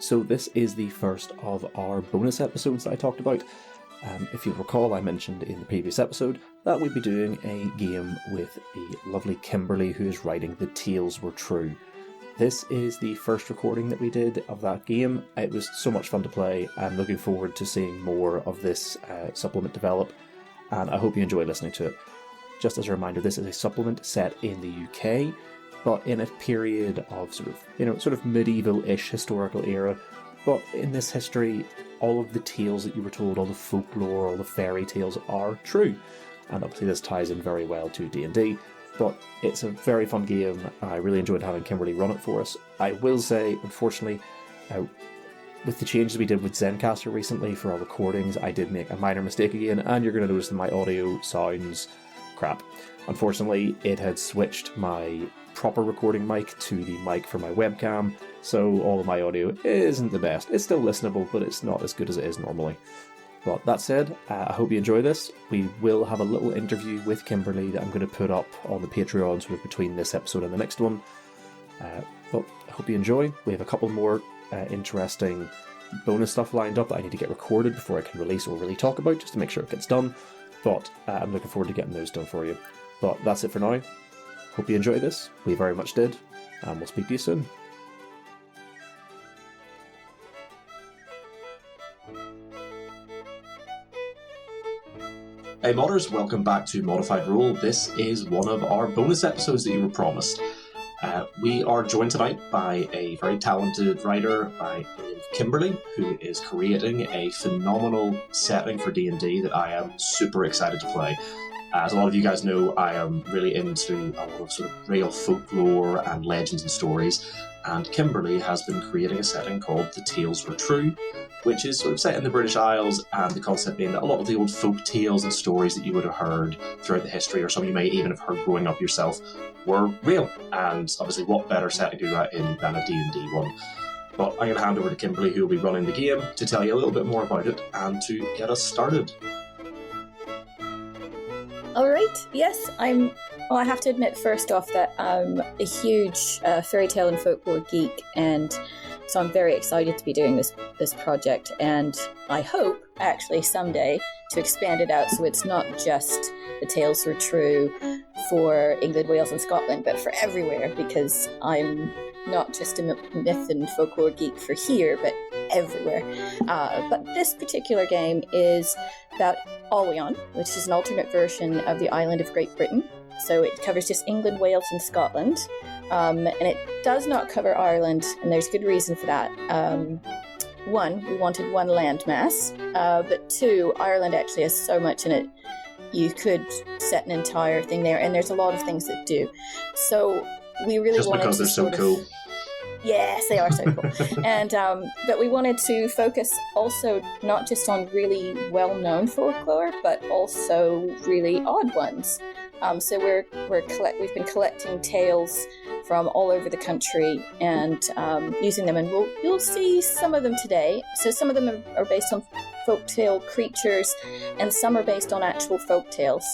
So this is the first of our bonus episodes that I talked about. If you'll recall, I mentioned in the previous episode that we'd be doing a game with the lovely Kimberly, who is writing The Tales Were True. This is the first recording that we did of that game. It was so much fun to play. I'm looking forward to seeing more of this supplement develop, and I hope you enjoy listening to it. Just as a reminder, this is a supplement set in the UK, but in a period of sort of medieval-ish historical era. But in this history, all of the tales that you were told, all the folklore, all the fairy tales are true. And obviously this ties in very well to D&D, but it's a very fun game. I really enjoyed having Kimberly run it for us. I will say, unfortunately, with the changes we did with Zencastr recently for our recordings, I did make a minor mistake again, and you're going to notice that my audio sounds crap. Unfortunately, it had switched my proper recording mic to the mic for my webcam, so all of my audio isn't the best. It's still listenable, but it's not as good as it is normally. But that said, I hope you enjoy this. We will have a little interview with Kimberly that I'm going to put up on the Patreon sort of between this episode and the next one. But I hope you enjoy. We have a couple more interesting bonus stuff lined up that I need to get recorded before I can release or really talk about, just to make sure it gets done. But I'm looking forward to getting those done for you. But that's it for now. Hope you enjoy this. We very much did. And we'll speak to you soon. Hey modders, welcome back to ModifedRoll. This is one of our bonus episodes that you were promised. We are joined tonight by a very talented writer by the name of Kimberly, who is creating a phenomenal setting for D&D that I am super excited to play. As a lot of you guys know, I am really into a lot of sort of real folklore and legends and stories, and Kimberly has been creating a setting called The Tales Were True, which is sort of set in the British Isles, and the concept being that a lot of the old folk tales and stories that you would have heard throughout the history, or some you may even have heard growing up yourself, were real. And obviously what better set to do that in than a D&D one. But I'm going to hand over to Kimberly, who will be running the game, to tell you a little bit more about it and to get us started. Alright, yes, I have to admit first off that I'm a huge fairy tale and folklore geek, and so I'm very excited to be doing this project, and I hope, actually, someday to expand it out so it's not just The Tales Were True for England, Wales and Scotland, but for everywhere, because I'm not just a myth and folklore geek for here, but everywhere. But this particular game is about Albion, which is an alternate version of the island of Great Britain. So it covers just England, Wales and Scotland. And it does not cover Ireland, and there's good reason for that. One, we wanted one landmass, but two, Ireland actually has so much in it. You could set an entire thing there, and there's a lot of things that do. So we really just wanted because they're so cool. Yes, they are so cool. And but we wanted to focus also not just on really well-known folklore, but also really odd ones. So we've been collecting tales from all over the country and using them, and you'll see some of them today. So some of them are based on folktale creatures, and some are based on actual folktales.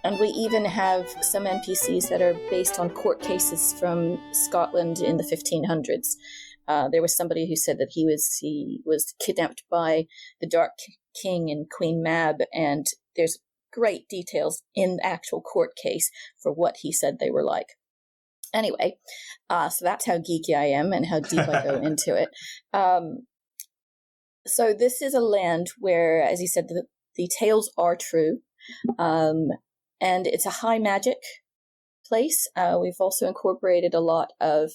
And we even have some NPCs that are based on court cases from Scotland in the 1500s. There was somebody who said that he was kidnapped by the Dark King and Queen Mab, and there's great details in the actual court case for what he said they were like. Anyway, so that's how geeky I am and how deep I go into it. So this is a land where, as you said, the tales are true. And it's a high magic place. We've also incorporated a lot of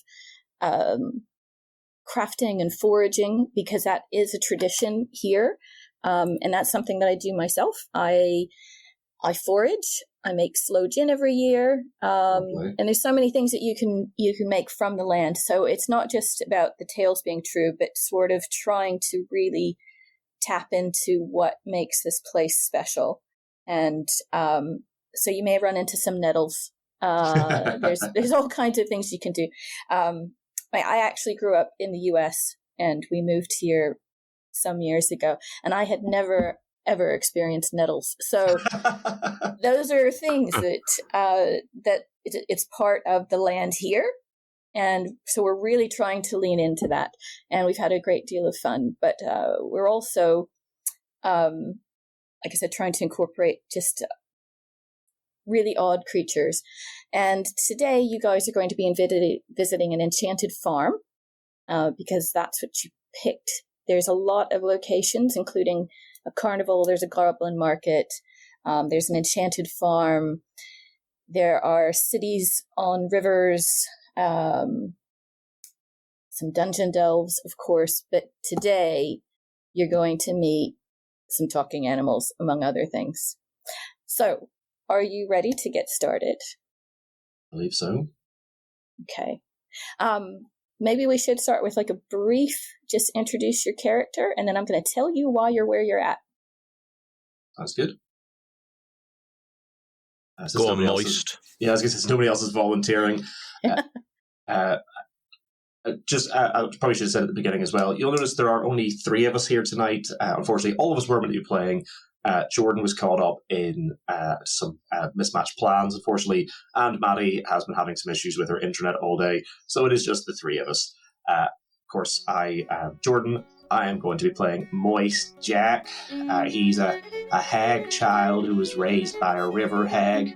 crafting and foraging, because that is a tradition here. And that's something that I do myself. I forage. I make sloe gin every year. And there's so many things that you can make from the land. So it's not just about the tales being true, but sort of trying to really tap into what makes this place special. And so you may run into some nettles. There's all kinds of things you can do. I actually grew up in the US, and we moved here some years ago, and I had never ever experienced nettles. So those are things that it's part of the land here. And so we're really trying to lean into that. And we've had a great deal of fun. But we're also, like I said, trying to incorporate just really odd creatures. And today you guys are going to be visiting an enchanted farm because that's what you picked. There's a lot of locations, including a carnival, there's a goblin market, there's an enchanted farm, there are cities on rivers, some dungeon delves, of course, but today you're going to meet some talking animals, among other things. So, are you ready to get started? I believe so. Okay. Maybe we should start with like a brief, just introduce your character, and then I'm going to tell you why you're where you're at. Sounds good. Go on, Moist. I was going to say, nobody else is volunteering. I probably should have said at the beginning as well. You'll notice there are only 3 of us here tonight. Unfortunately, all of us were meant to be playing. Jordan was caught up in some mismatched plans, unfortunately, and Maddie has been having some issues with her internet all day, so it is just the 3 of us. Of course, Jordan, I am going to be playing Moist Jack. He's a hag child who was raised by a river hag.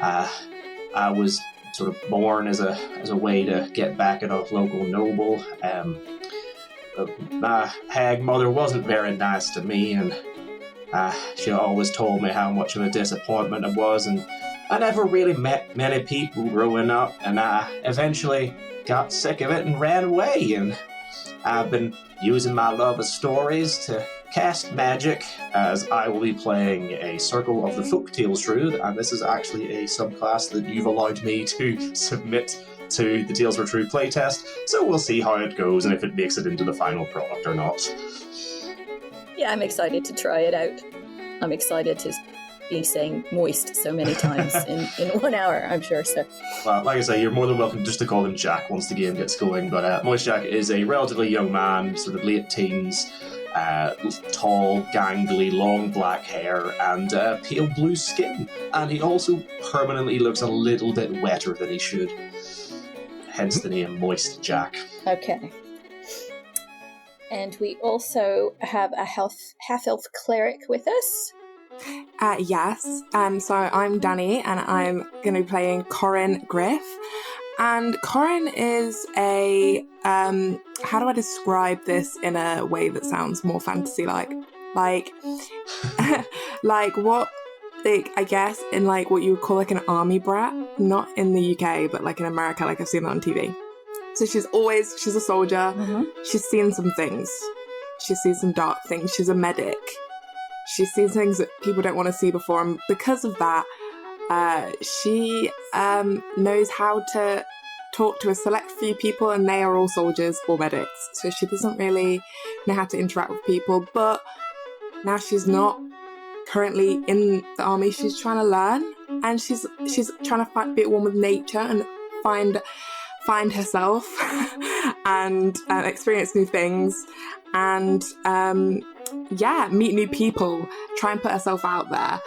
I was sort of born as a way to get back at a local noble. My hag mother wasn't very nice to me, and she always told me how much of a disappointment I was, and I never really met many people growing up, and I eventually got sick of it and ran away, and I've been using my love of stories to cast magic, as I will be playing a Circle of the Folktales Druid, and this is actually a subclass that you've allowed me to submit to the Tales for True playtest, so we'll see how it goes and if it makes it into the final product or not. Yeah, I'm excited to try it out. I'm excited to be saying moist so many times in 1 hour, I'm sure. So, well, like I say, you're more than welcome just to call him Jack once the game gets going. But Moist Jack is a relatively young man, sort of late teens, tall, gangly, long black hair, and pale blue skin. And he also permanently looks a little bit wetter than he should. Hence the name Moist Jack. Okay. And we also have a half-elf cleric with us. Yes. So I'm Danny, and I'm going to be playing Corin Griff. And Corin is a... how do I describe this in a way that sounds more fantasy-like? Like what... Like, I guess in like what you would call like an army brat. Not in the UK, but like in America, like I've seen that on TV. So she's a soldier. Mm-hmm. She's seen some things. She's seen some dark things. She's a medic. She's seen things that people don't want to see before. And because of that, she knows how to talk to a select few people, and they are all soldiers or medics. So she doesn't really know how to interact with people. But now she's not currently in the army. She's trying to learn. And she's trying to be at one with nature and find herself and experience new things and meet new people, try and put herself out there,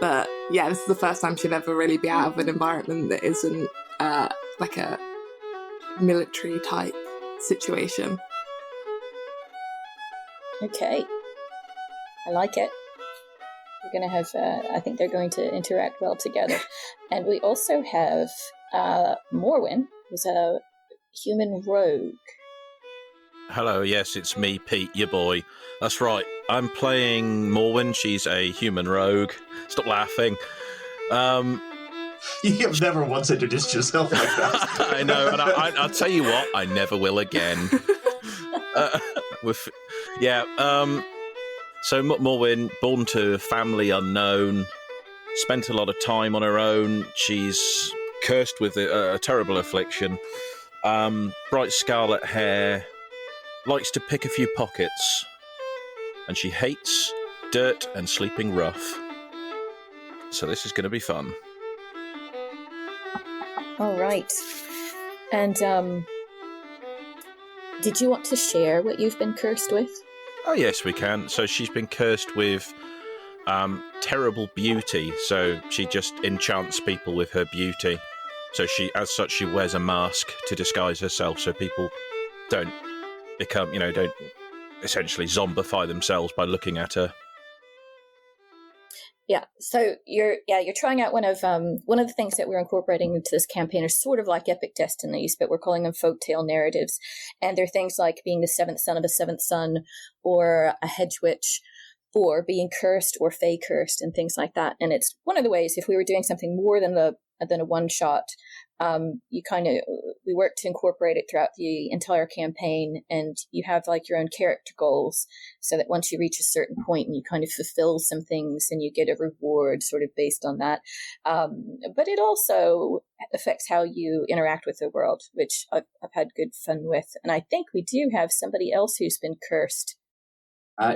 but yeah, this is the first time she'll ever really be out of an environment that isn't like a military type situation. Okay, I like it. We're going to have I think they're going to interact well together. And we also have Morwen, who's a human rogue. Hello, yes, it's me, Pete, your boy. That's right, I'm playing Morwen. She's a human rogue. Stop laughing. You have never once introduced yourself like that. I know, and I'll tell you what, I never will again. So Morwen, born to a family unknown, spent a lot of time on her own. She's cursed with a terrible affliction. Bright scarlet hair, likes to pick a few pockets, and she hates dirt and sleeping rough. So this is going to be fun. All right. And did you want to share what you've been cursed with? Oh, yes, we can. So she's been cursed with terrible beauty. So she just enchants people with her beauty. So she wears a mask to disguise herself, so people don't become, don't essentially zombify themselves by looking at her. Yeah, so you're trying out one of the things that we're incorporating into this campaign are sort of like epic destinies, but we're calling them folktale narratives, and they're things like being the seventh son of a seventh son, or a hedge witch, or being cursed or fey cursed, and things like that. And it's one of the ways, if we were doing something more than a one shot, we work to incorporate it throughout the entire campaign, and you have like your own character goals, so that once you reach a certain point and you kind of fulfill some things and you get a reward sort of based on that. But it also affects how you interact with the world, which I've had good fun with. And I think we do have somebody else who's been cursed.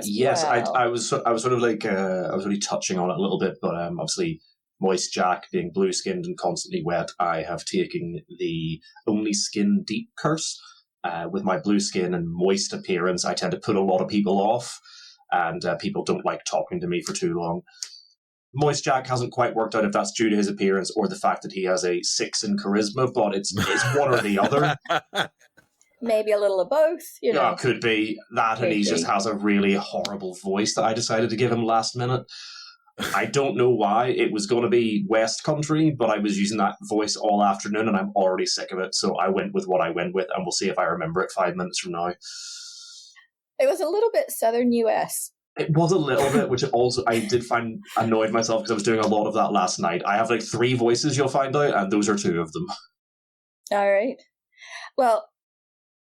Yes, well. I was sort of like I was really touching on it a little bit, but obviously Moist Jack being blue-skinned and constantly wet, I have taken the only skin deep curse. With my blue skin and moist appearance, I tend to put a lot of people off, and people don't like talking to me for too long. Moist Jack hasn't quite worked out if that's due to his appearance or the fact that he has a 6 in charisma, but it's one or the other. Maybe a little of both, Yeah, could be that, and he just has a really horrible voice that I decided to give him last minute. I don't know why. It was going to be West Country, but I was using that voice all afternoon, and I'm already sick of it, so I went with what I went with, and we'll see if I remember it 5 minutes from now. It was a little bit Southern US. It was a little bit, which also I did find annoyed myself because I was doing a lot of that last night. I have like 3 voices, you'll find out, and those are 2 of them. All right. Well,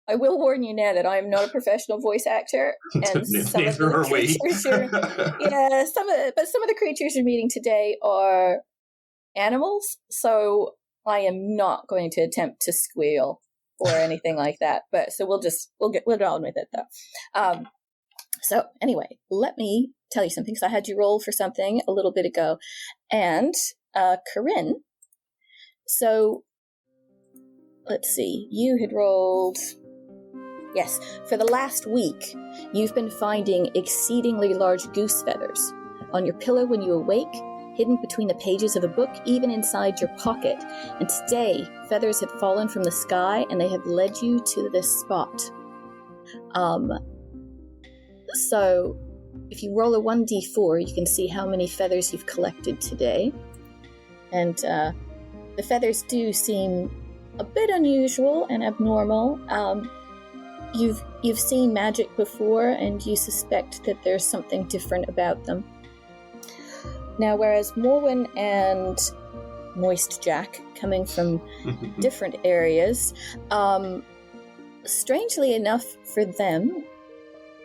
I will warn you now that I am not a professional voice actor, and neither are we. some of the creatures you're meeting today are animals, so I am not going to attempt to squeal or anything like that. But so we'll get on with it though. So anyway, let me tell you something, because I had you roll for something a little bit ago, and Corinne. So let's see, you had rolled. Yes, for the last week, you've been finding exceedingly large goose feathers on your pillow when you awake, hidden between the pages of a book, even inside your pocket. And today, feathers have fallen from the sky, and they have led you to this spot. So, if you roll a 1d4, you can see how many feathers you've collected today. And the feathers do seem a bit unusual and abnormal. You've seen magic before, and you suspect that there's something different about them. Now, whereas Morwen and Moist Jack, coming from different areas, strangely enough for them,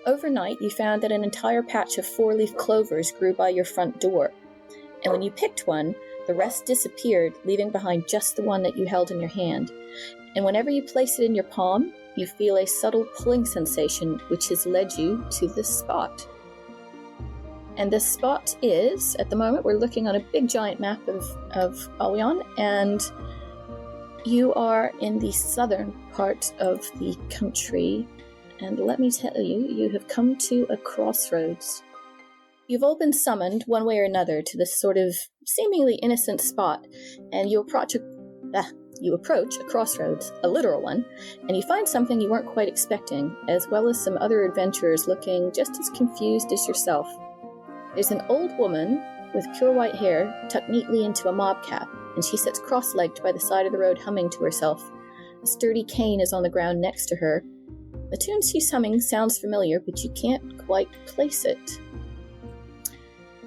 overnight you found that an entire patch of 4-leaf clovers grew by your front door. And when you picked one, the rest disappeared, leaving behind just the one that you held in your hand. And whenever you place it in your palm, you feel a subtle pulling sensation, which has led you to this spot. And this spot is, at the moment, we're looking on a big giant map of Albion, and you are in the southern part of the country. And let me tell you, you have come to a crossroads. You've all been summoned, one way or another, to this sort of seemingly innocent spot, and you approach a crossroads, a literal one, and you find something you weren't quite expecting, as well as some other adventurers looking just as confused as yourself. There's an old woman with pure white hair tucked neatly into a mob cap, and she sits cross-legged by the side of the road humming to herself. A sturdy cane is on the ground next to her. The tune she's humming sounds familiar, but you can't quite place it.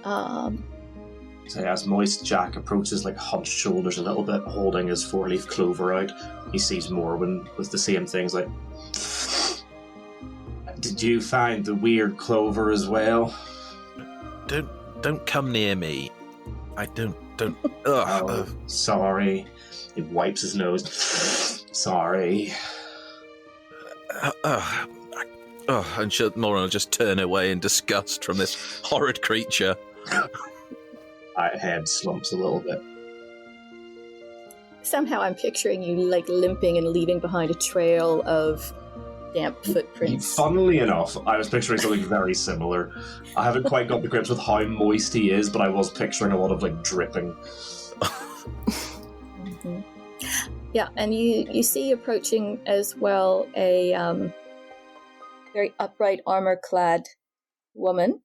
So as Moist Jack approaches, like hunched shoulders a little bit, holding his 4-leaf clover out, he sees Morwen with the same things like, "Did you find the weird clover as well?" Don't come near me. I don't. Oh, sorry. He wipes his nose. Sorry. And Morwen will just turn away in disgust from this horrid creature. My head slumps a little bit. Somehow I'm picturing you like limping and leaving behind a trail of damp footprints. Funnily enough, I was picturing something very similar. I haven't quite got the grips with how moist he is, but I was picturing a lot of like dripping. Mm-hmm. Yeah, and you see approaching as well a very upright, armor-clad woman.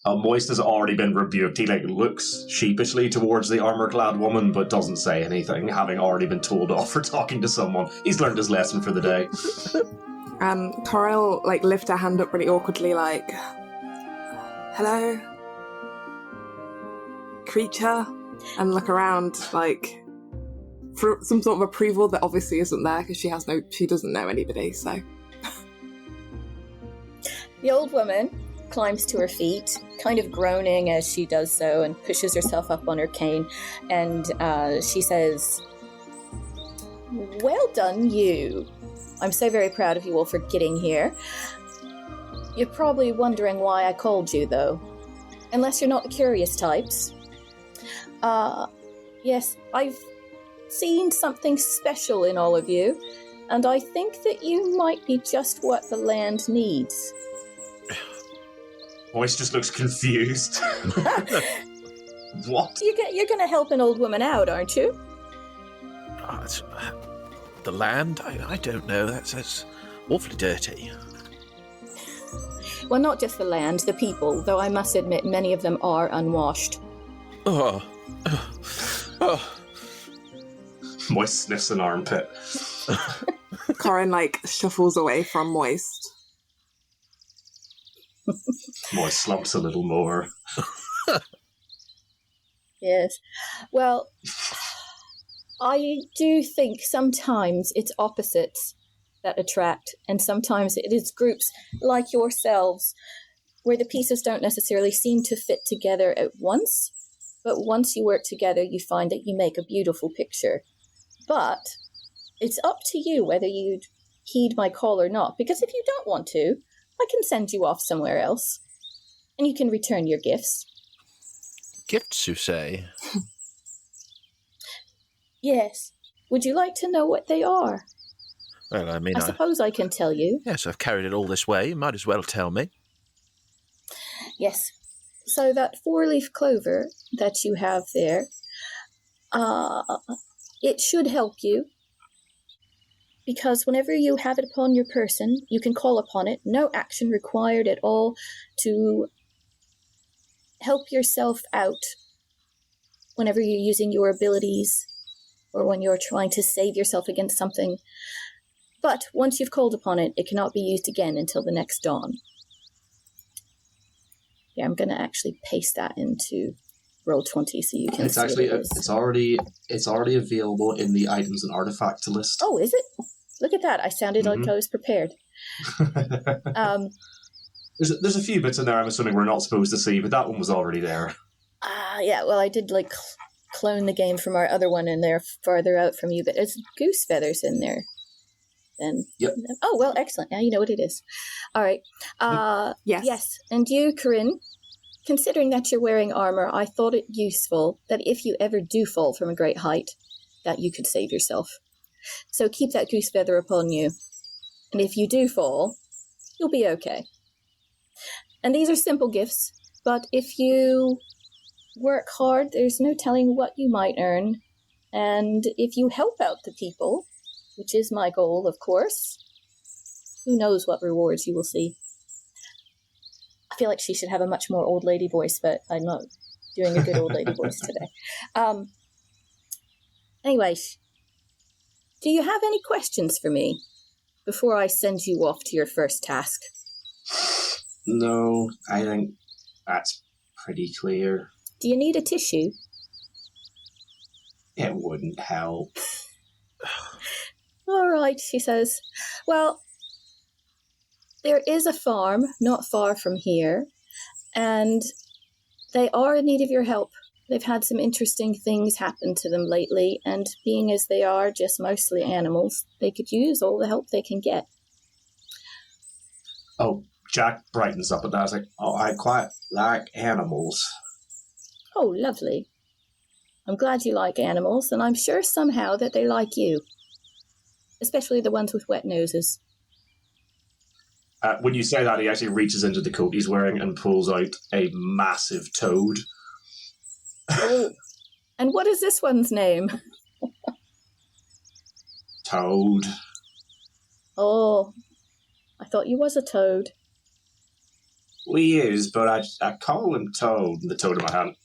Moist has already been rebuked. He looks sheepishly towards the armor-clad woman, but doesn't say anything, having already been told off for talking to someone. He's learned his lesson for the day. Cora will lift her hand up really awkwardly, hello, creature, and look around for some sort of approval that obviously isn't there because she doesn't know anybody. So the old woman climbs to her feet, kind of groaning as she does so, and pushes herself up on her cane, and she says, "Well done, you. I'm so very proud of you all for getting here. You're probably wondering why I called you, though. Unless you're not the curious types. Yes, I've seen something special in all of you, and I think that you might be just what the land needs." Moist just looks confused. What? You're going to help an old woman out, aren't you? The land? I don't know. That's awfully dirty. Well, not just the land, the people, though I must admit many of them are unwashed. Oh. Moist sniffs an armpit. Corin shuffles away from Moist. Moist slumps a little more. Yes. Well, I do think sometimes it's opposites that attract, and sometimes it is groups like yourselves where the pieces don't necessarily seem to fit together at once, but once you work together, you find that you make a beautiful picture. But it's up to you whether you'd heed my call or not, because if you don't want to, I can send you off somewhere else, and you can return your gifts. Gifts, you say? Yes. Would you like to know what they are? Well, I mean, I suppose I can tell you. Yes, I've carried it all this way. You might as well tell me. Yes. So that 4-leaf clover that you have there, it should help you. Because whenever you have it upon your person, you can call upon it. No action required at all to help yourself out whenever you're using your abilities or when you're trying to save yourself against something. But once you've called upon it, it cannot be used again until the next dawn. Yeah, I'm going to actually paste that into Roll20 so you can It's see actually what it is. it's already available in the items and artifact list. Oh, is it? Look at that. I sounded like I was prepared. There's a few bits in there I'm assuming we're not supposed to see, but that one was already there. Yeah, well, I did clone the game from our other one and they're farther out from you, but there's goose feathers in there. Then. Yep. Oh, well, excellent. Now you know what it is. All right. Yes. Yes. And you, Corinne, considering that you're wearing armor, I thought it useful that if you ever do fall from a great height, that you could save yourself. So keep that goose feather upon you. And if you do fall, you'll be okay. And these are simple gifts, but if you work hard, there's no telling what you might earn. And if you help out the people, which is my goal, of course, who knows what rewards you will see. I feel like she should have a much more old lady voice, but I'm not doing a good old lady voice today. Anyway, do you have any questions for me before I send you off to your first task? No, I think that's pretty clear. Do you need a tissue? It wouldn't help. All right, she says. Well, there is a farm not far from here, and they are in need of your help. They've had some interesting things happen to them lately, and being as they are just mostly animals, they could use all the help they can get. Oh, Jack brightens up at that. I was like, oh, I quite like animals. Oh, lovely. I'm glad you like animals, and I'm sure somehow that they like you. Especially the ones with wet noses. When you say that, he actually reaches into the coat he's wearing and pulls out a massive toad. Oh. And what is this one's name? Toad. Oh, I thought you was a toad. Well, he is, but I call him Toad. The toad in my hand.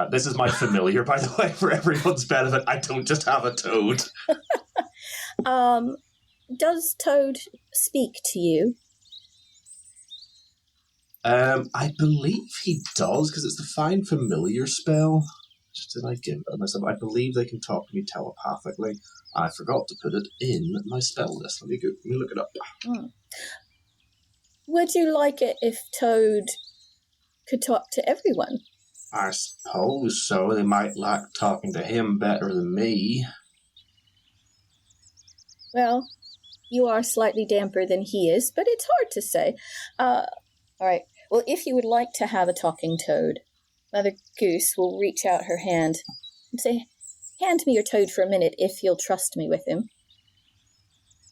This is my familiar, by the way, for everyone's benefit. I don't just have a toad. Does Toad speak to you? I believe he does, because it's the Find Familiar spell. Did I give it myself? I believe they can talk to me telepathically. I forgot to put it in my spell list. Let me look it up. Would you like it if Toad could talk to everyone? I suppose so. They might like talking to him better than me. Well, you are slightly damper than he is, but it's hard to say. All right. Well, if you would like to have a talking toad, Mother Goose will reach out her hand and say, hand me your toad for a minute if you'll trust me with him.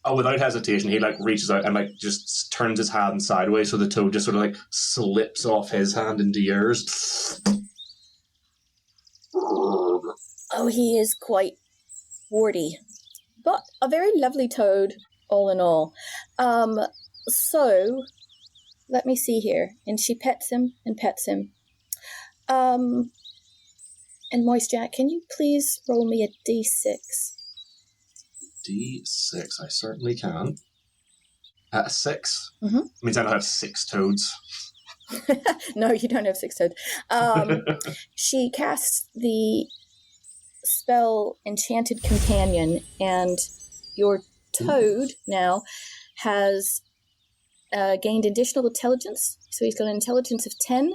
Oh, without hesitation, he reaches out and just turns his hand sideways so the toad just sort of slips off his hand into yours. Oh, he is quite warty, but a very lovely toad, all in all. So, let me see here. And she pets him and pets him. And Moist Jack, can you please roll me a D6? D6, I certainly can. 6? Mm-hmm. Means I don't have 6 toads. No, you don't have 6 toads. She casts the spell Enchanted Companion, and your toad now has gained additional intelligence. So he's got an intelligence of 10,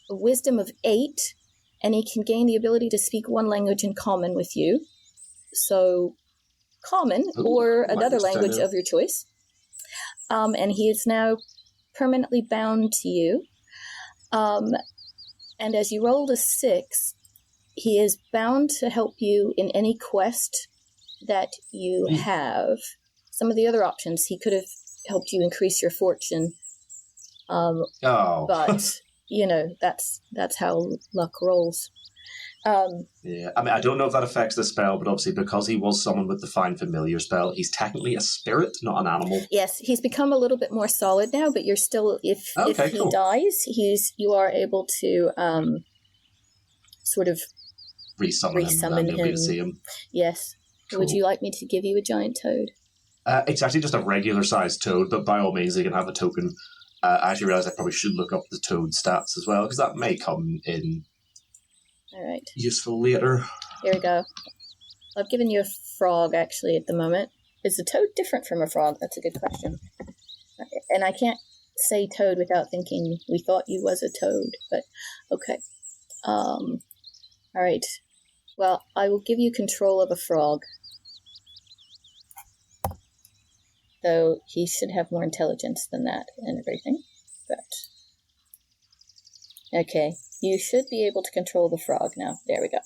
a wisdom of 8, and he can gain the ability to speak one language in common with you. So common or another language of your choice. And he is now permanently bound to you. And as you rolled a 6, he is bound to help you in any quest that you have. Some of the other options, he could have helped you increase your fortune. But, that's how luck rolls. Yeah, I mean, I don't know if that affects the spell, but obviously because he was summoned with the Find Familiar spell, he's technically a spirit, not an animal. Yes, he's become a little bit more solid now, but you're still, if he dies, you are able to sort of resummon him. You'll be able to see him. Yes. Cool. Would you like me to give you a giant toad? It's actually just a regular-sized toad, but by all means, they can have a token. I actually realised I probably should look up the toad stats as well, because that may come in useful later. Here we go. I've given you a frog, actually, at the moment. Is a toad different from a frog? That's a good question. And I can't say toad without thinking we thought you was a toad, but okay. All right. Well, I will give you control of a frog. Though he should have more intelligence than that and everything. But okay, you should be able to control the frog now. There we go.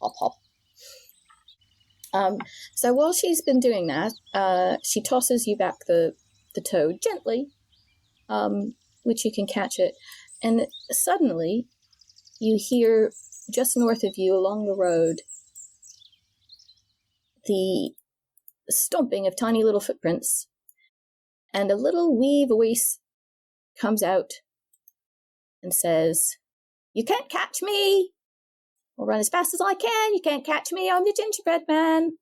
Hop, hop. So while she's been doing that, she tosses you back the toad gently, which you can catch it. And suddenly, you hear just north of you along the road the stomping of tiny little footprints, and a little wee voice comes out and says, "You can't catch me! I'll run as fast as I can. You can't catch me. I'm the gingerbread man."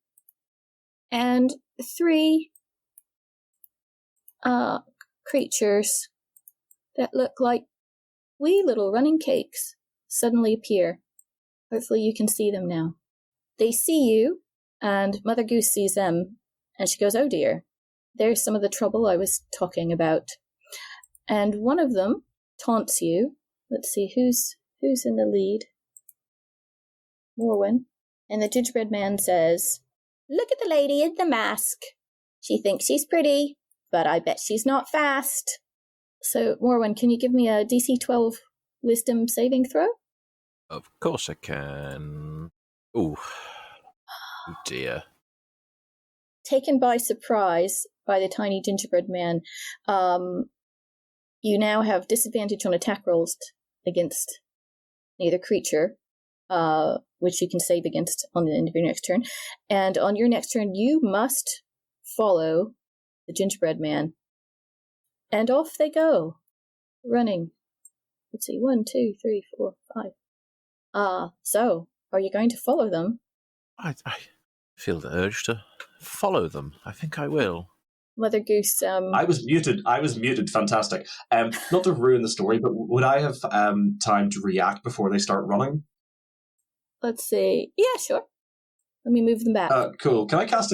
And 3 creatures that look like wee little running cakes suddenly appear. Hopefully you can see them now. They see you, and Mother Goose sees them, and she goes, "Oh dear, there's some of the trouble I was talking about." And one of them taunts you. Let's see, who's in the lead? Morwen. And the gingerbread man says, "Look at the lady in the mask. She thinks she's pretty, but I bet she's not fast." So, Morwen, can you give me a DC 12 wisdom saving throw? Of course I can. Ooh. Oh dear. Taken by surprise by the tiny gingerbread man, you now have disadvantage on attack rolls against neither creature. which you can save against on the end of your next turn. And on your next turn, you must follow the gingerbread man. And off they go, running. Let's see, 1, 2, 3, 4, 5. So, are you going to follow them? I feel the urge to follow them. I think I will. Mother Goose, I was muted. Fantastic. Not to ruin the story, but would I have time to react before they start running? Let's see. Yeah, sure. Let me move them back. Cool. Can I cast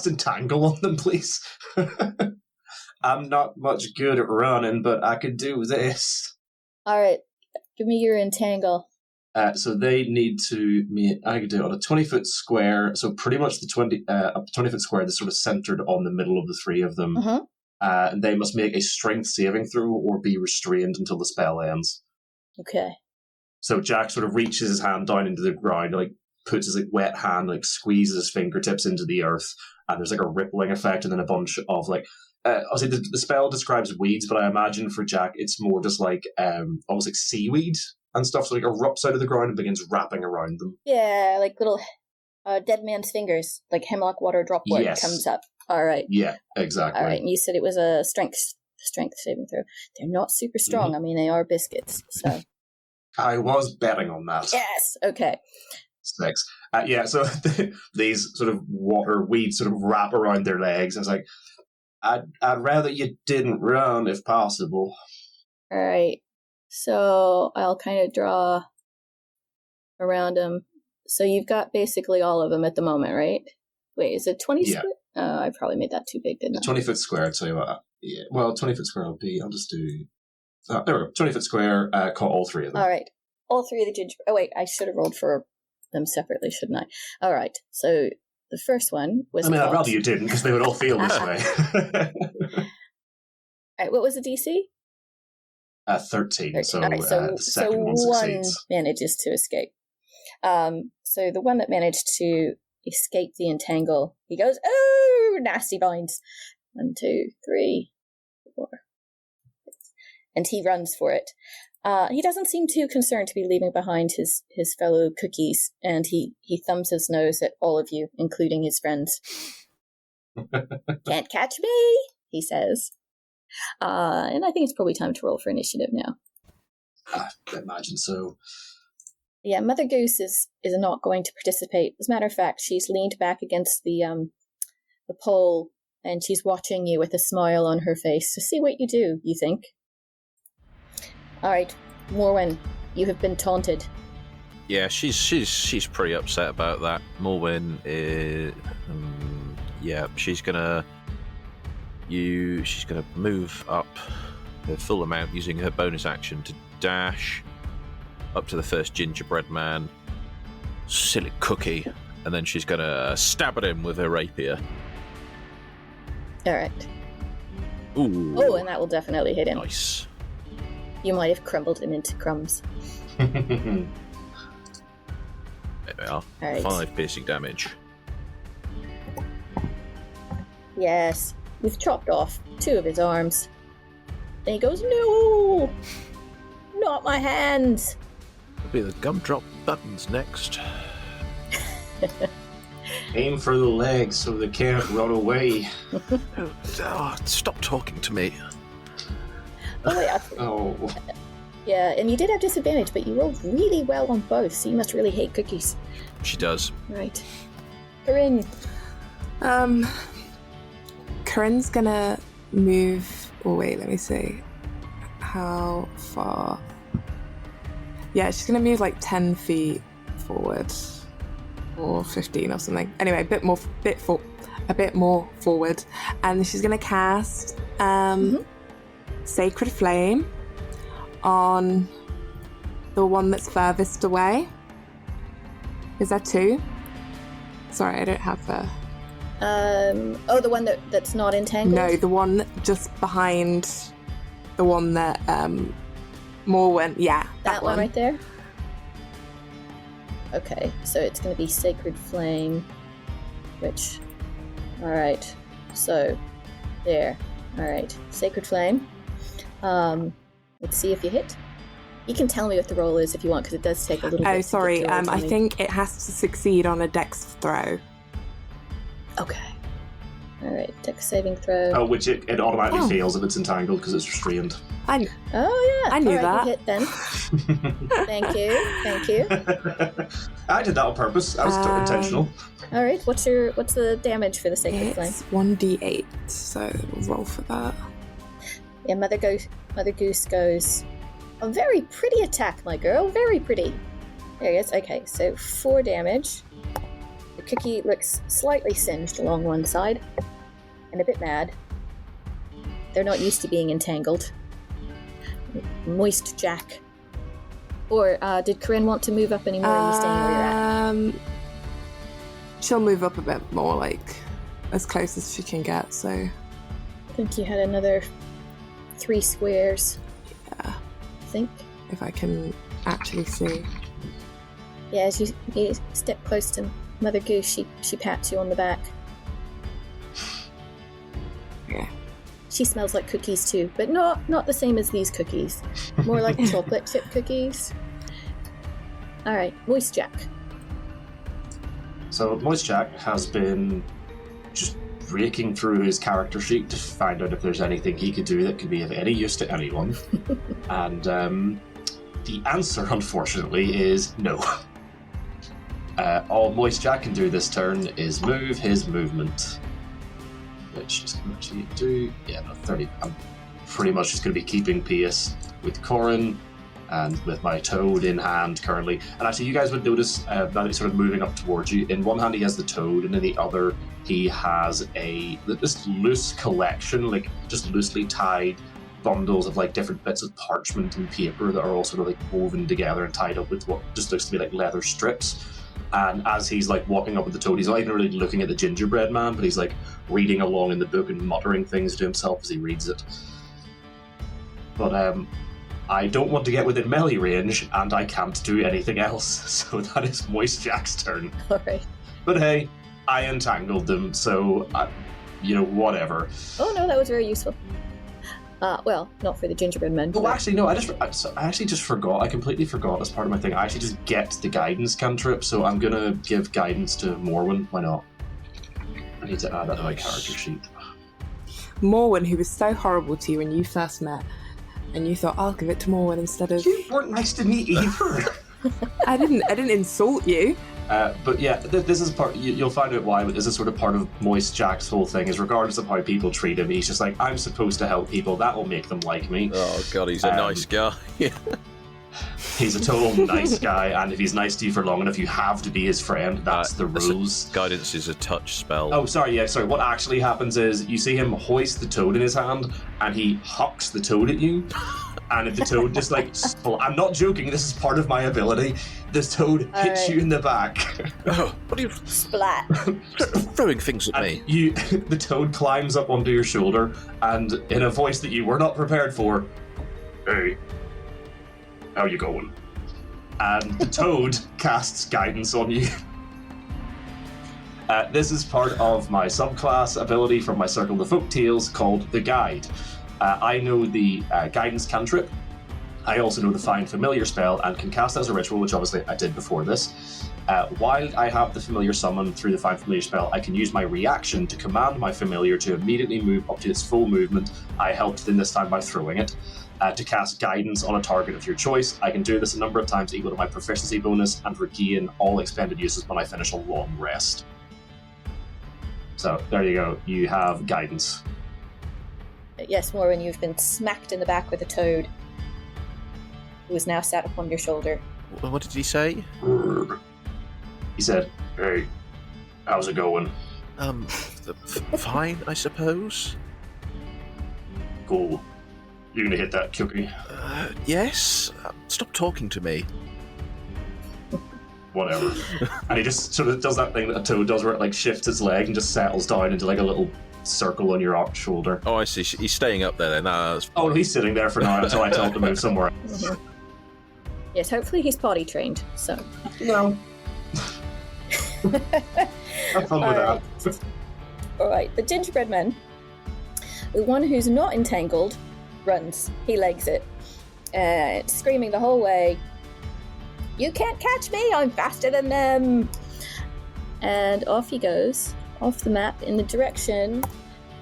Entangle on them, please? I'm not much good at running, but I could do this. All right. Give me your Entangle. So they need to. I could do it on a 20-foot square. So pretty much the 20-foot square that's sort of centered on the middle of the three of them. Mm-hmm. They must make a strength saving throw or be restrained until the spell ends. Okay. So Jack sort of reaches his hand down into the ground, like puts his wet hand, squeezes his fingertips into the earth, and there's a rippling effect, and then a bunch of obviously the spell describes weeds, but I imagine for Jack it's more just almost like seaweed and stuff, so erupts out of the ground and begins wrapping around them. Yeah, like little dead man's fingers, like hemlock water droplet comes up. All right. Yeah, exactly. All right, and you said it was a strength saving throw. They're not super strong. Mm-hmm. I mean, they are biscuits, so. I was betting on that. Yes. Okay. 6. So these sort of water weeds sort of wrap around their legs, and it's like, I'd rather you didn't run if possible. All right. So I'll kind of draw around them. So you've got basically all of them at the moment, right? Wait, is it 20 square? I probably made that too big, didn't I? 20-foot square, I'll tell you what. Yeah. Well, 20-foot square I'll just do... there we go. 20-foot square, caught all three of them. All right. All three of the gingerbread... Oh, wait, I should have rolled for them separately, shouldn't I? All right. So the first one was... I'd rather you didn't, because they would all feel this way. All right, what was the DC? 13. So, right, the second one succeeds. Manages to escape. So the one that managed to escape the entangle, he goes, oh, nasty vines. 1, 2, 3, 4. And he runs for it. He doesn't seem too concerned to be leaving behind his fellow cookies, and he thumbs his nose at all of you, including his friends. Can't catch me, he says. And I think it's probably time to roll for initiative now. I imagine so. Yeah, Mother Goose is not going to participate. As a matter of fact, she's leaned back against the pole, and she's watching you with a smile on her face to see what you do, you think. All right, Morwen, you have been taunted. Yeah, she's pretty upset about that. Morwen is... she's gonna move up the full amount using her bonus action to dash up to the first gingerbread man, silly cookie, and then she's gonna stab at him with her rapier. All right. Ooh. Oh, and that will definitely hit him. Nice. You might have crumbled him into crumbs. There we are. All right. 5 piercing damage. Yes. We've chopped off 2 of his arms. And he goes, no! Not my hands! It'll be the gumdrop buttons next. Aim for the legs so they can't run away. Stop talking to me. Oh, wait. Oh. Yeah, and you did have disadvantage, but you rolled really well on both, so you must really hate cookies. She does. Right. Corinne. Corinne's gonna move... Oh, wait, let me see. How far? Yeah, she's gonna move 10 feet forward. Or 15 or something. Anyway, a bit more forward. And she's gonna cast Sacred Flame on the one that's furthest away. Is that 2? Sorry, I don't have the... the one that's not entangled? No, the one just behind the one that Morwen... Yeah, that one right there? Okay, so it's going to be Sacred Flame, which... Alright, so, there. Alright, Sacred Flame. Let's see if you hit. You can tell me what the roll is if you want, because it does take a little bit. Oh, sorry. To I think it has to succeed on a dex throw. Okay. All right, dex saving throw. Oh, which it automatically fails if it's entangled because it's restrained. Oh yeah, I knew all right, that. You hit then. Thank you. I did that on purpose. That was intentional. All right, what's the damage for the sacred flame? It's 1d8, so we'll roll for that. Yeah, Mother Goose goes. A very pretty attack, my girl. Very pretty. There he is. Okay, so 4 damage. The cookie looks slightly singed along one side, and a bit mad. They're not used to being entangled. Moist Jack. Or did Corinne want to move up anymore? Are you staying where you're at? She'll move up a bit more, like as close as she can get. So I think you had another 3 squares. Yeah. I think. If I can actually see. Yeah, as you step close to Mother Goose, she pats you on the back. Yeah. She smells like cookies too, but not the same as these cookies. More like chocolate chip cookies. All right, Moist Jack. So Moist Jack has been just raking through his character sheet to find out if there's anything he could do that could be of any use to anyone. And the answer, unfortunately, is no. All Moist Jack can do this turn is move his movement. Which is going to do... Yeah, no, 30. I'm pretty much just going to be keeping pace with Corin and with my toad in hand currently. And actually, you guys would notice that he's sort of moving up towards you. In one hand, he has the toad, and in the other, he has this loose collection, like just loosely tied bundles of like different bits of parchment and paper that are all sort of like woven together and tied up with what just looks to be like leather strips. And as he's like walking up with the toad, he's not even really looking at the gingerbread man, but he's like reading along in the book and muttering things to himself as he reads it. But I don't want to get within melee range, and I can't do anything else, so that is Moist Jack's turn. All right. But hey, I entangled them, so whatever. Oh no, that was very useful. Well, not for the gingerbread men. Oh, actually, no, I actually just forgot. I completely forgot as part of my thing. I actually just get the guidance cantrip, so I'm going to give guidance to Morwen. Why not? I need to add that to my character sheet. Morwen, who was so horrible to you when you first met, and you thought, I'll give it to Morwen instead of... You weren't nice to me either. I didn't insult you. But yeah, this is part. You'll find out why. But this is sort of part of Moist Jack's whole thing. Is regardless of how people treat him, he's just like, I'm supposed to help people. That will make them like me. Oh god, he's a nice guy. He's a total nice guy, and if he's nice to you for long enough, you have to be his friend. That's the rules. Guidance is a touch spell. Oh, sorry. What actually happens is you see him hoist the toad in his hand, and he hucks the toad at you. And if the toad just like... I'm not joking, this is part of my ability. This toad hits you in the back. Oh, what are you... Splat. Throwing things at me. The toad climbs up onto your shoulder, and in a voice that you were not prepared for, hey, how you going? And the toad casts guidance on you. This is part of my subclass ability from my Circle of the Folktales called the Guide. I know the guidance cantrip. I also know the Find Familiar spell and can cast as a ritual, which obviously I did before this. While I have the Familiar summon through the Find Familiar spell, I can use my reaction to command my Familiar to immediately move up to its full movement. I helped in this time by throwing it. To cast guidance on a target of your choice. I can do this a number of times equal to my proficiency bonus and regain all expended uses when I finish a long rest. So there you go. You have guidance. Yes, Morwen, you've been smacked in the back with a toad, who is now sat upon your shoulder. What did he say? He said, hey, how's it going? Fine, I suppose. Cool. You gonna hit that cookie? Yes. Stop talking to me. Whatever. And he just sort of does that thing that a toad does where it like shifts its leg and just settles down into like a little circle on your shoulder. Oh, I see. He's staying up there then. Oh, no, he's sitting there for now until I tell him to move somewhere else. Mm-hmm. Yes, hopefully he's potty trained, so... No. Have fun with that. Alright, the gingerbread man, the one who's not entangled, runs. He legs it. and screaming the whole way, "You can't catch me! I'm faster than them!" And off he goes, off the map, in the direction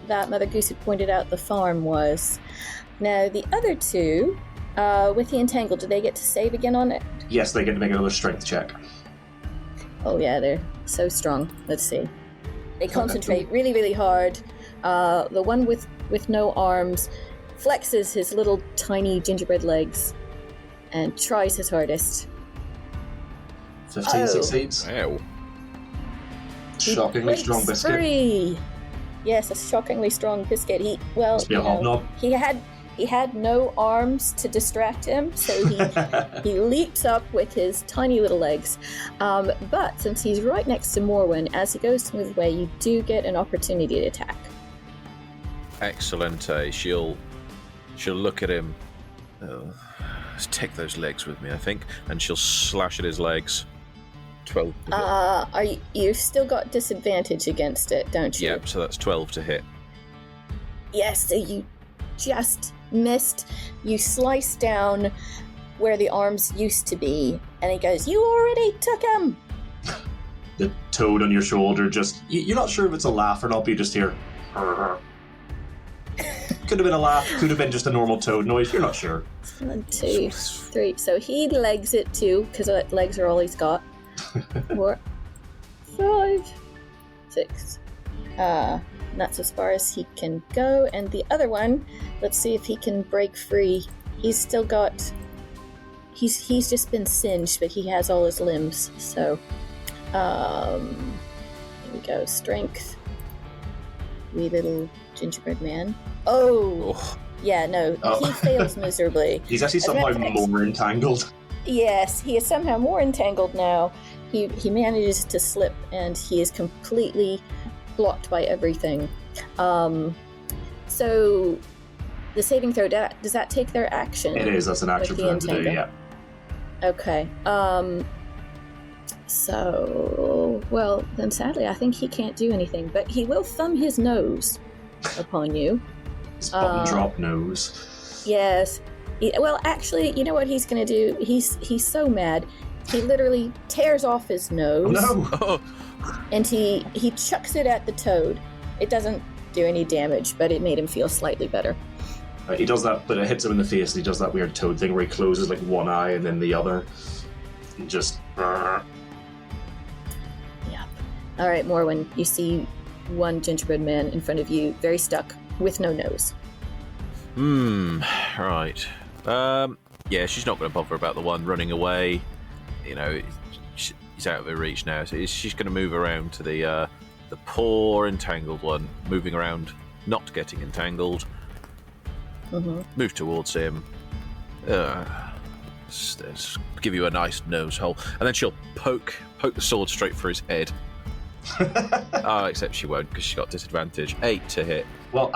that Mother Goose had pointed out the farm was. Now, the other two, with the entangled, do they get to save again on it? Yes, they get to make another strength check. Oh yeah, they're so strong. Let's see. They concentrate really, really hard. The one with no arms flexes his little tiny gingerbread legs and tries his hardest. 15 succeeds. Wow. Shockingly strong biscuit. Free. Yes, a shockingly strong biscuit. Must be a hobnob. He had no arms to distract him, so he leaps up with his tiny little legs. But since he's right next to Morwen, as he goes to move away, you do get an opportunity to attack. Excellent. She'll look at him. Let's take those legs with me, I think, and she'll slash at his legs. 12. You've still got disadvantage against it, don't you? Yep. So that's 12 to hit. Yes. So you just missed. You slice down where the arms used to be, and he goes, "You already took him." The toad on your shoulder just... You're not sure if it's a laugh or not, but you just hear... Could have been a laugh, could have been just a normal toad noise, you're not sure. 1, 2, 3. So he legs it too, because legs are all he's got. 4, 5, 6. That's as far as he can go. And the other one, let's see if he can break free. He's still got... He's just been singed, but he has all his limbs. So, here we go. Strength. Wee little gingerbread man. Oh! Yeah, no. He fails miserably. He's actually somehow more entangled. Yes, he is somehow more entangled now. He manages to slip, and he is completely blocked by everything. So the saving throw, does that take their action? It is. That's an action for them to do. Yeah. Okay. So, well, then sadly, I think he can't do anything, but he will thumb his nose upon you. His button drop nose. Yes. Well, actually, you know what he's going to do? He's so mad. He literally tears off his nose. Oh, no! And he chucks it at the toad. It doesn't do any damage, but it made him feel slightly better. He does that, but it hits him in the face, and he does that weird toad thing where he closes like one eye and then the other. And just... Yep. Alright, Morwen, you see one gingerbread man in front of you, very stuck, with no nose. Right. Yeah, she's not going to bother about the one running away. You know, he's out of her reach now, so she's going to move around to the poor entangled one, moving around, not getting entangled. Mm-hmm. Move towards him. Give you a nice nose hole, and then she'll poke the sword straight for his head. Except she won't, because she's got disadvantage. 8 to hit. Well,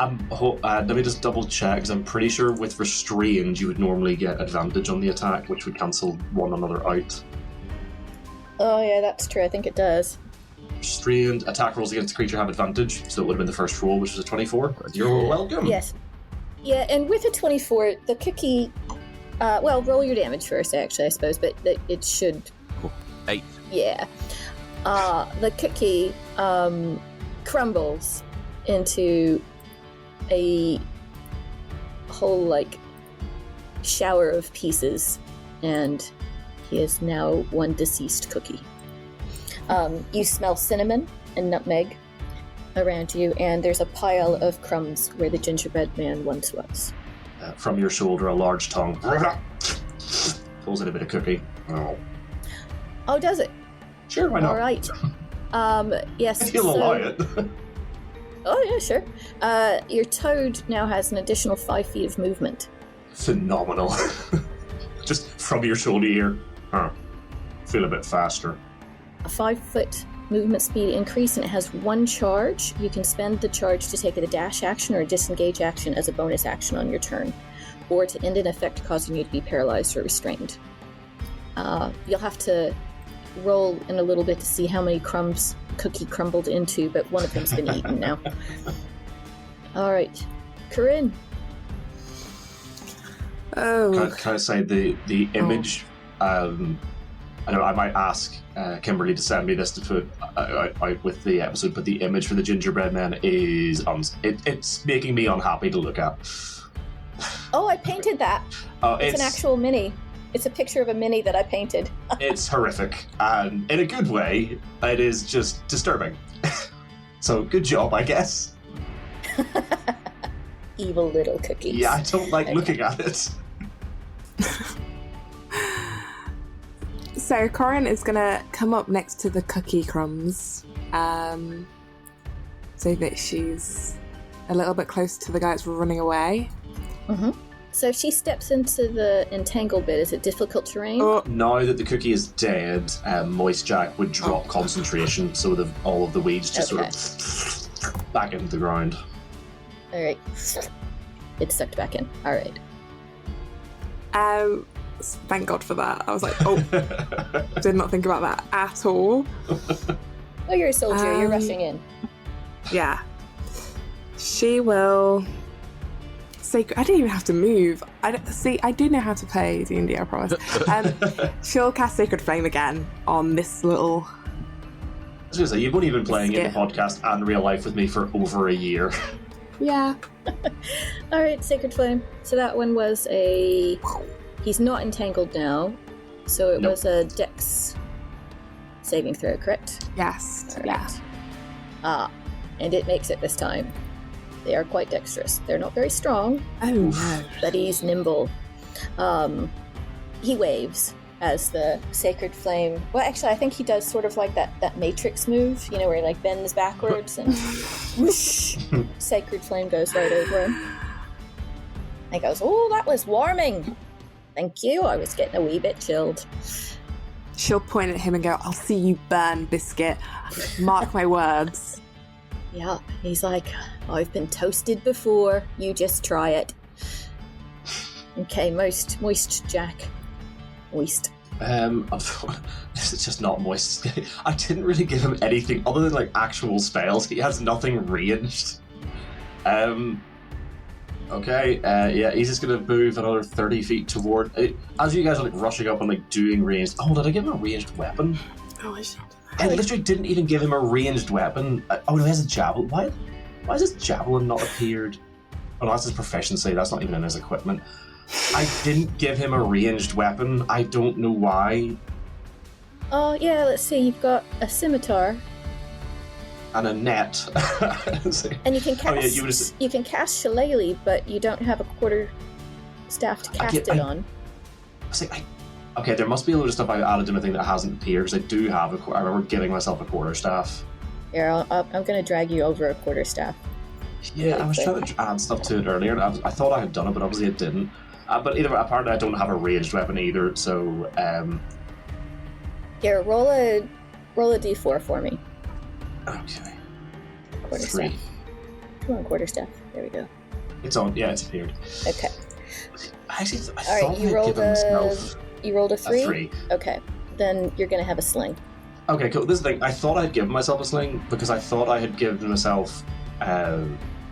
let me just double check, because I'm pretty sure with restrained you would normally get advantage on the attack, which would cancel one another out. Oh yeah, that's true. I think it does. Restrained attack rolls against the creature have advantage, so it would have been the first roll, which was a 24. You're welcome. Yes. Yeah, and with a 24, the cookie... roll your damage first, actually, I suppose, but it should... Cool. 8. Yeah. The cookie crumbles into a whole, shower of pieces, and he is now one deceased cookie. You smell cinnamon and nutmeg around you, and there's a pile of crumbs where the gingerbread man once was. From your shoulder, a large tongue pulls out a bit of cookie. Oh, does it? Sure, why not? All right. Yes. If you'll allow it. Oh, yeah, sure. Your toad now has an additional 5 feet of movement. Phenomenal. Just from your shoulder here. Feel a bit faster. A 5-foot movement speed increase, and it has 1 charge. You can spend the charge to take a dash action or a disengage action as a bonus action on your turn, or to end an effect causing you to be paralyzed or restrained. You'll have to roll in a little bit to see how many crumbs cookie crumbled into, but one of them's been eaten now. All right, Corinne. Oh. Can I say the image? I know I might ask Kimberly to send me this to put out with the episode, but the image for the gingerbread man is it's making me unhappy to look at. Oh, I painted that. It's an actual mini. It's a picture of a mini that I painted. It's horrific, and in a good way. It is just disturbing. So good job, I guess. Evil little cookies. Yeah, I don't like looking at it. So Corin is gonna come up next to the cookie crumbs, so that she's a little bit close to the guy that's running away. Mm-hmm. So if she steps into the entangled bit, is it difficult terrain? Now that the cookie is dead, Moist Jack would drop concentration, so all of the weeds just sort of back into the ground. All right. It's sucked back in. All right. Thank God for that. I was like, did not think about that at all. Oh, you're a soldier. You're rushing in. Yeah. She will... I didn't even have to move. I do know how to play D&D, I promise. She'll cast Sacred Flame again on this little... I was going to say, you've only been playing in the podcast and real life with me for over a year. Yeah. All right, Sacred Flame. So that one was a... He's not entangled now, so it was a Dex saving throw, correct? Yes. Right. Yeah. And it makes it this time. They are quite dexterous. They're not very strong. Oh, no. But he's nimble. He waves as the Sacred Flame... Well, actually, I think he does sort of like that Matrix move, where he like bends backwards and whoosh, Sacred Flame goes right over him. He goes, oh, that was warming. Thank you. I was getting a wee bit chilled. She'll point at him and go, I'll see you burn, Biscuit. Mark my words. Yeah, he's like, I've been toasted before. You just try it. Okay, moist Jack. Moist. This is just not moist. I didn't really give him anything other than like actual spells. He has nothing ranged. Okay, yeah, he's just gonna move another 30 feet toward... as you guys are like rushing up and like doing ranged... Oh, did I give him a ranged weapon? Oh, I should. I literally didn't even give him a ranged weapon. Oh no, he has a javelin. Why has his javelin not appeared? Oh no, that's his proficiency, that's not even in his equipment. I didn't give him a ranged weapon. I don't know why. Oh, yeah, let's see, you've got a scimitar. And a net. And you can cast you can cast Shillelagh, but you don't have a quarter staff to cast it on. Okay, there must be a load of stuff I added to my thing that hasn't appeared, because I do have I remember giving myself a quarterstaff. Here, I'm going to drag you over a quarterstaff. Yeah, I was trying to add stuff to it earlier, and I thought I had done it, but obviously it didn't. But apparently I don't have a ranged weapon either, so... Here, roll a d4 for me. Okay. Quarterstaff. 3. Come on, quarterstaff. There we go. It's on. Yeah, it's appeared. Okay. I thought All right, you rolled a 3? A 3. Okay. Then you're going to have a sling. Okay, cool. This is the thing. I thought I'd given myself a sling because I thought I had given myself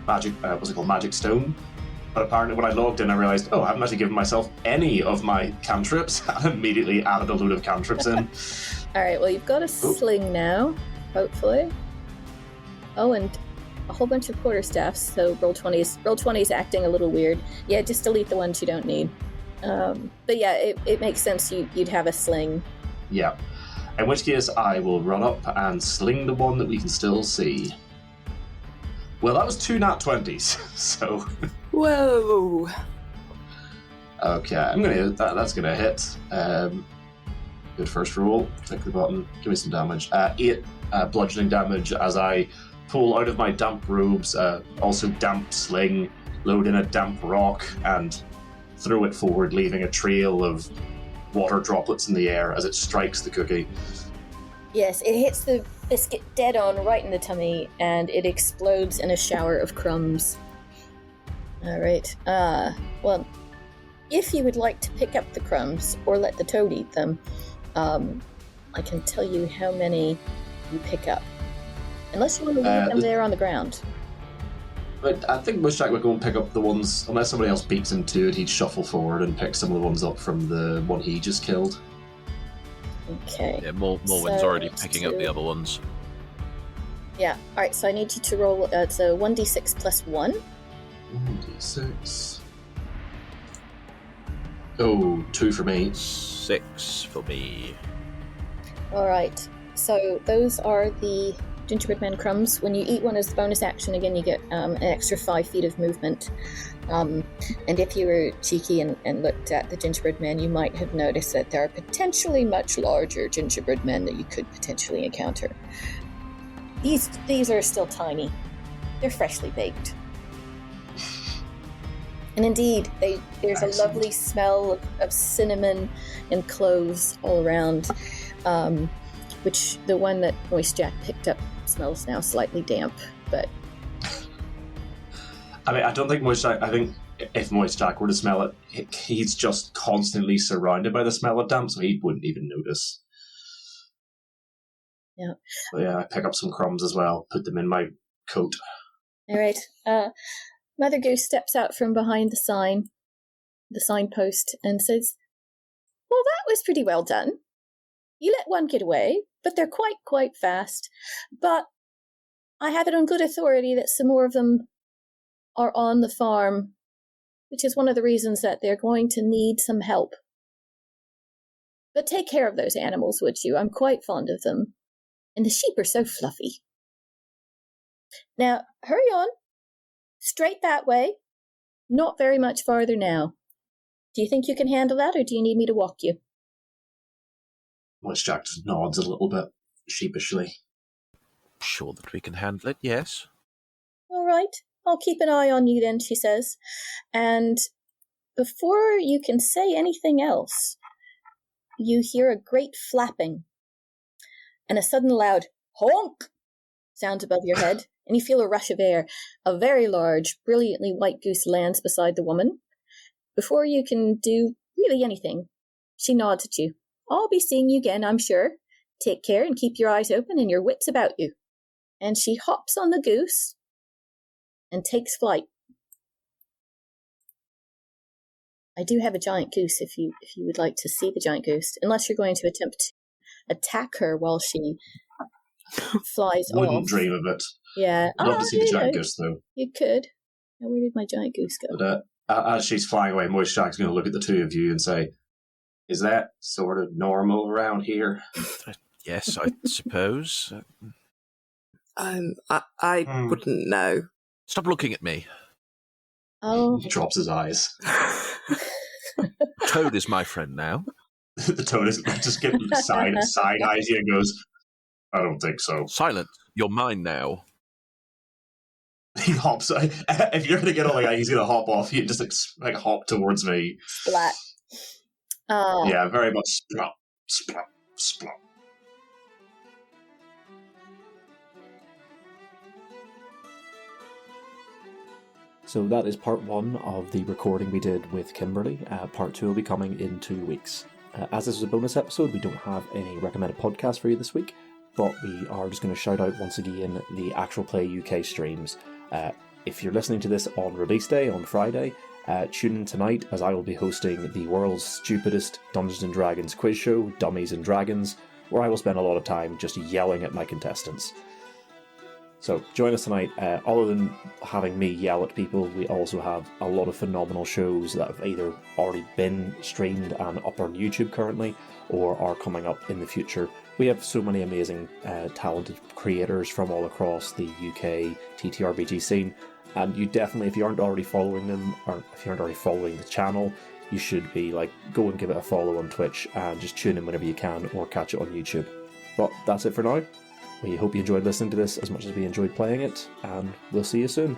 magic stone. But apparently when I logged in, I realized, I haven't actually given myself any of my cantrips. I immediately added a load of cantrips in. All right, well, you've got a sling now, hopefully. Oh, and a whole bunch of quarterstaffs, so roll 20s. Roll 20s acting a little weird. Yeah, just delete the ones you don't need. But yeah, it makes sense you'd have a sling. Yeah. In which case, I will run up and sling the one that we can still see. Well, that was 2 nat 20s, so... Whoa! Okay, I'm gonna... That's gonna hit. Good first roll. Click the button. Give me some damage. 8 bludgeoning damage as I pull out of my damp robes, also damp sling, load in a damp rock, and throw it forward, leaving a trail of water droplets in the air as it strikes the cookie. Yes, it hits the biscuit dead on right in the tummy, and it explodes in a shower of crumbs. Alright, well, if you would like to pick up the crumbs, or let the toad eat them, I can tell you how many you pick up. Unless you want to leave them there on the ground. But I think Mushak would go and pick up the ones, unless somebody else beats him to it, he'd shuffle forward and pick some of the ones up from the one he just killed. Okay. Yeah, Morwen's already picking up the other ones. Yeah. All right. So I need you to roll. It's a 1d6 plus 1. 1d6. Oh, 2 for me. 6 for me. All right. So those are the gingerbread man crumbs. When you eat one as the bonus action, again, you get an extra 5 feet of movement. And if you were cheeky and looked at the gingerbread men, you might have noticed that there are potentially much larger gingerbread men that you could potentially encounter. These are still tiny. They're freshly baked. And indeed, there's a lovely smell of cinnamon and cloves all around, which the one that Moist Jack picked up smells now slightly damp, but... I mean, I don't think Moist Jack... I think if Moist Jack were to smell it, he's just constantly surrounded by the smell of damp, so he wouldn't even notice. Yeah. But yeah, I pick up some crumbs as well, put them in my coat. All right. Mother Goose steps out from behind the signpost, and says, "Well, that was pretty well done. You let one get away, but they're quite fast. But I have it on good authority that some more of them are on the farm, which is one of the reasons that they're going to need some help. But take care of those animals, would you? I'm quite fond of them. And the sheep are so fluffy. Now, hurry on. Straight that way. Not very much farther now. Do you think you can handle that, or do you need me to walk you?" Moist Jack just nods a little bit sheepishly. Sure that we can handle it, yes. "All right. I'll keep an eye on you then," she says. And before you can say anything else, you hear a great flapping, and a sudden loud honk sounds above your head, and you feel a rush of air. A very large, brilliantly white goose lands beside the woman. Before you can do really anything, she nods at you. "I'll be seeing you again, I'm sure. Take care and keep your eyes open and your wits about you." And she hops on the goose and takes flight. I do have a giant goose if you would like to see the giant goose, unless you're going to attempt to attack her while she flies Wouldn't off. dream of it. Yeah. I'd love to see the giant goose, though. You could. Now, where did my giant goose go? But as she's flying away, Moist Jack's going to look at the two of you and say, "Is that sort of normal around here?" Yes, I suppose. I wouldn't know. Stop looking at me. Oh. He drops his eyes. Toad is my friend now. The toad is just getting side eyes you and goes, "I don't think so." Silent. You're mine now. He hops. If you're going to get on, he's going to hop off you, just like hop towards me. Splat. Oh. Yeah, very much splop, splop, splop. So that is part 1 of the recording we did with Kimberly. Part 2 will be coming in 2 weeks. As this is a bonus episode, we don't have any recommended podcast for you this week, but we are just going to shout out once again the Actual Play UK streams. If you're listening to this on release day, on Friday, tune in tonight as I will be hosting the world's stupidest Dungeons & Dragons quiz show, Dummies and Dragons, where I will spend a lot of time just yelling at my contestants. So join us tonight. Other than having me yell at people, we also have a lot of phenomenal shows that have either already been streamed and up on YouTube currently, or are coming up in the future. We have so many amazing, talented creators from all across the UK TTRPG scene, and you definitely, if you aren't already following them, or if you aren't already following the channel, you should be go and give it a follow on Twitch, and just tune in whenever you can, or catch it on YouTube. But that's it for now. We hope you enjoyed listening to this as much as we enjoyed playing it, and we'll see you soon.